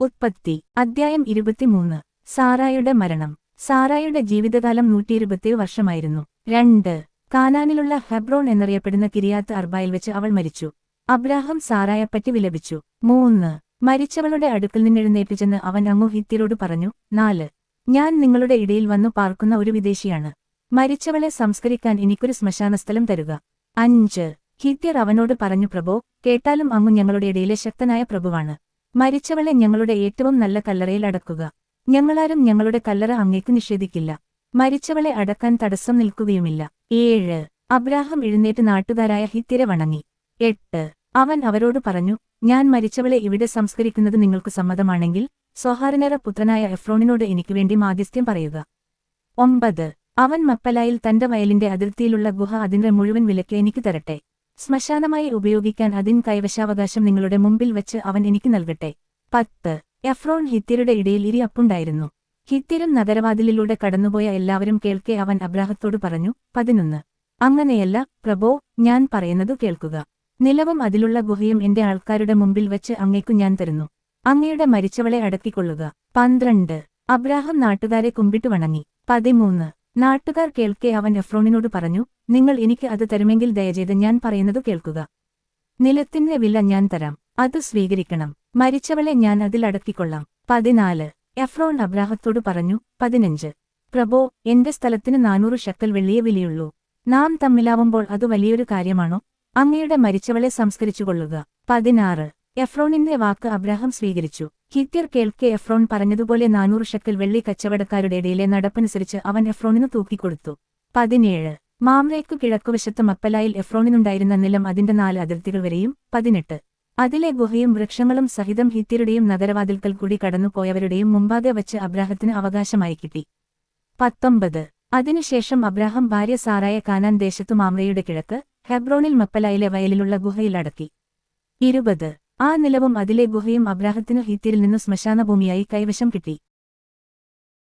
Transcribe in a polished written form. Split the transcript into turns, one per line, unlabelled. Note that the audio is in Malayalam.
ഉത്പത്തി അദ്ധ്യായം 23 സാറായുടെ മരണം. സാറായുടെ ജീവിതകാലം 127 വർഷമായിരുന്നു. 2 കാനാനിലുള്ള ഹെബ്രോൺ എന്നറിയപ്പെടുന്ന കിരിയാത്ത് അർബായിൽ വെച്ച് അവൾ മരിച്ചു. അബ്രാഹം സാറായെപ്പറ്റി വിലപിച്ചു. 3 മരിച്ചവളുടെ അടുക്കൽ നിന്നെഴുന്നേറ്റുചെന്ന് അവൻ അങ്ങു ഹിത്യരോട് പറഞ്ഞു. 4 ഞാൻ നിങ്ങളുടെ ഇടയിൽ വന്നു പാർക്കുന്ന ഒരു വിദേശിയാണ്. മരിച്ചവളെ സംസ്കരിക്കാൻ എനിക്കൊരു ശ്മശാനസ്ഥലം തരുക. 5 ഹിത്യർ അവനോട് പറഞ്ഞു. പ്രഭോ, കേട്ടാലും അങ്ങു ഞങ്ങളുടെ ഇടയിലെ ശക്തനായ പ്രഭുവാണ്. മരിച്ചവളെ ഞങ്ങളുടെ ഏറ്റവും നല്ല കല്ലറയിൽ അടക്കുക. ഞങ്ങളാരും ഞങ്ങളുടെ കല്ലറ അങ്ങേക്ക് നിഷേധിക്കില്ല. മരിച്ചവളെ അടക്കാൻ തടസ്സം നിൽക്കുകയുമില്ല. 7 അബ്രാഹം എഴുന്നേറ്റ് നാട്ടുകാരായ ഹിത്യരെ വണങ്ങി. 8 അവൻ അവരോട് പറഞ്ഞു. ഞാൻ മരിച്ചവളെ ഇവിടെ സംസ്കരിക്കുന്നത് നിങ്ങൾക്ക് സമ്മതമാണെങ്കിൽ സോഹാറിനേറ പുത്രനായ എഫ്രോണിനോട് എനിക്കുവേണ്ടി മാധ്യസ്ഥ്യം പറയുക. 9 അവൻ മപ്പലായിൽ തന്റെ വയലിന്റെ അതിർത്തിയിലുള്ള ഗുഹ അതിന്റെ മുഴുവൻ വിലയ്ക്ക് എനിക്ക് തരട്ടെ. ശ്മശാനമായി ഉപയോഗിക്കാൻ അതിൻ കൈവശാവകാശം നിങ്ങളുടെ മുമ്പിൽ വച്ച് അവൻ എനിക്ക് നൽകട്ടെ. 10 എഫ്രോൺ ഹിത്യരുടെ ഇടയിൽ ഇരിയപ്പുണ്ടായിരുന്നു. ഹിത്യരും നഗരവാതിലിലൂടെ കടന്നുപോയ എല്ലാവരും കേൾക്കെ അവൻ അബ്രാഹത്തോട് പറഞ്ഞു. 11 അങ്ങനെയല്ല പ്രഭോ, ഞാൻ പറയുന്നതു കേൾക്കുക. നിലവും അതിലുള്ള ഗുഹയും എന്റെ ആൾക്കാരുടെ മുമ്പിൽ വച്ച് അങ്ങേക്കു ഞാൻ തരുന്നു. അങ്ങയുടെ മരിച്ചവളെ അടക്കിക്കൊള്ളുക. 12 അബ്രാഹം നാട്ടുകാരെ കുമ്പിട്ടു വണങ്ങി. 13 നാട്ടുകാർ കേൾക്കെ അവൻ എഫ്രോണിനോട് പറഞ്ഞു. നിങ്ങൾ എനിക്ക് അത് തരുമെങ്കിൽ ദയചെയ്ത് ഞാൻ പറയുന്നതു കേൾക്കുക. നിലത്തിന്റെ വില ഞാൻ തരാം, അത് സ്വീകരിക്കണം. മരിച്ചവളെ ഞാൻ അതിൽ അടക്കിക്കൊള്ളാം. 14 എഫ്രോൺ അബ്രാഹത്തോട് പറഞ്ഞു. 15 പ്രഭോ, എന്റെ സ്ഥലത്തിന് 400 ഷക്കൽ വെള്ളിയെ വിലയുള്ളൂ. നാം തമ്മിലാവുമ്പോൾ അത് വലിയൊരു കാര്യമാണോ? അങ്ങയുടെ മരിച്ചവളെ സംസ്കരിച്ചുകൊള്ളുക. 16 എഫ്രോണിന്റെ വാക്ക് അബ്രാഹം സ്വീകരിച്ചു. ഹിത്യർ കേൾക്കെ എഫ്രോൺ പറഞ്ഞതുപോലെ 400 ഷക്കൽ വെള്ളി കച്ചവടക്കാരുടെ ഇടയിലെ നടപ്പനുസരിച്ച് അവൻ എഫ്രോണിനു തൂക്കിക്കൊടുത്തു. 17 മാമ്രേക്കു കിഴക്കുവശത്ത് മപ്പലായിൽ എഫ്രോണിനുണ്ടായിരുന്ന നിലം അതിന്റെ 4 അതിർത്തികൾ വരെയും. 18 അതിലെ ഗുഹയും വൃക്ഷങ്ങളും സഹിതം ഹിത്യരുടെയും നഗരവാതിൽക്കൽ കൂടി കടന്നുപോയവരുടെയും മുമ്പാകെ വച്ച് അബ്രാഹത്തിന് അവകാശമായി കിട്ടി. 19 അതിനുശേഷം അബ്രാഹം ഭാര്യ സാറായ കാനാൻ ദേശത്തു മാമ്രയുടെ കിഴക്ക് ഹെബ്രോണിൽ മപ്പലായിലെ വയലിലുള്ള ഗുഹയിൽ അടക്കി. 20 ആ നിലവും അതിലെ ഗുഹയും അബ്രാഹത്തിനു ഹിത്യരിൽ നിന്നു ശ്മശാനഭൂമിയായി കൈവശം കിട്ടി.